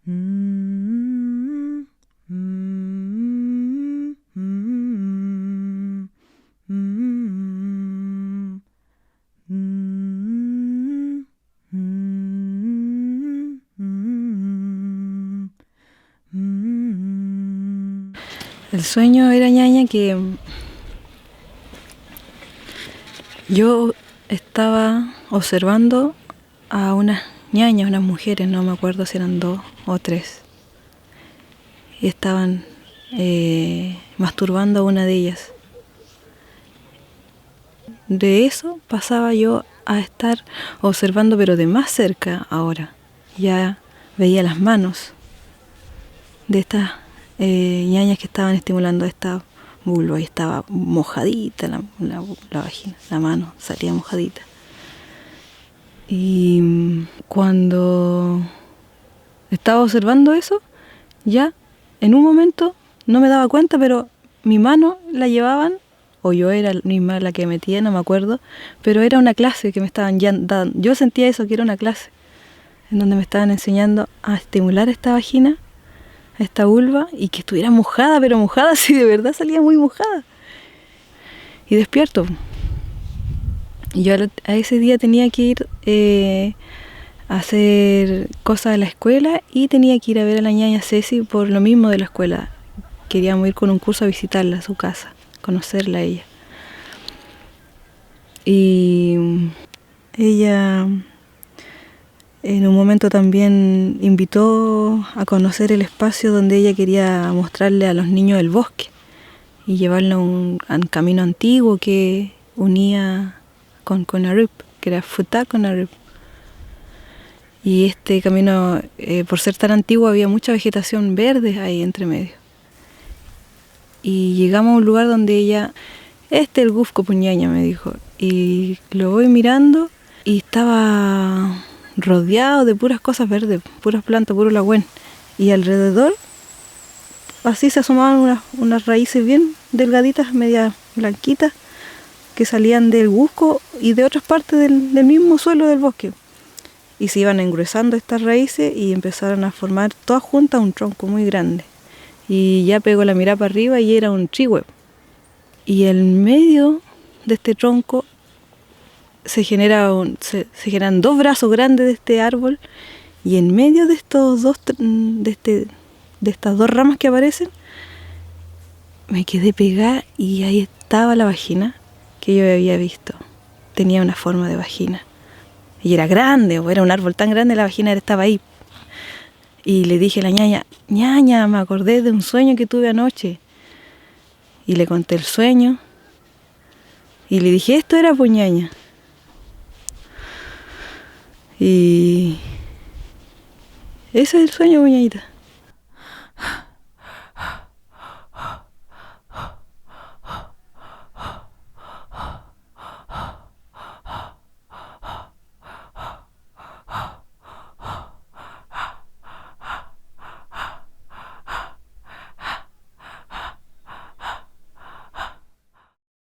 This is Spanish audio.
Mm, mm, mm, mm, mm, mm, mm. El sueño era, ñaña, que yo estaba observando a unas ñañas, unas mujeres, no me acuerdo si eran 2 o 3, y estaban masturbando a una de ellas. De eso pasaba yo a estar observando, pero de más cerca ahora. Ya veía las manos de estas ñañas que estaban estimulando esta vulva, y estaba mojadita la vagina, la mano salía mojadita. Y cuando estaba observando eso, ya en un momento no me daba cuenta, pero mi mano la llevaban, o yo era la misma la que metía, no me acuerdo, pero era una clase que me estaban ya dando. Yo sentía eso, que era una clase en donde me estaban enseñando a estimular esta vagina, a esta vulva, y que estuviera mojada, pero mojada, sí, de verdad salía muy mojada. Y despierto. Y yo a ese día tenía que ir a hacer cosas de la escuela, y tenía que ir a ver a la ñaña Ceci por lo mismo de la escuela. Queríamos ir con un curso a visitarla a su casa, conocerla a ella. Y ella en un momento también invitó a conocer el espacio donde ella quería mostrarle a los niños el bosque y llevarlo a un camino antiguo que unía con Conarip, que era Futá Conarip. Y este camino, por ser tan antiguo, había mucha vegetación verde ahí entre medio. Y llegamos a un lugar donde ella, el Gufco Puñaña, me dijo. Y lo voy mirando y estaba rodeado de puras cosas verdes, puras plantas, puro lagüen. Y alrededor, así se asomaban unas raíces bien delgaditas, medias blanquitas, que salían del Gufco y de otras partes del mismo suelo del bosque. Y se iban engruesando estas raíces y empezaron a formar todas juntas un tronco muy grande. Y ya pegó la mirada para arriba y era un trihue. Y en medio de este tronco se generan 2 brazos grandes de este árbol, y en medio de estos de estas 2 ramas que aparecen, me quedé pegada, y ahí estaba la vagina que yo había visto. Tenía una forma de vagina. Y era grande, o era un árbol tan grande, la vagina estaba ahí. Y le dije a la ñaña, ñaña, me acordé de un sueño que tuve anoche. Y le conté el sueño. Y le dije, esto era pues, ñaña. Y ese es el sueño, ñañita.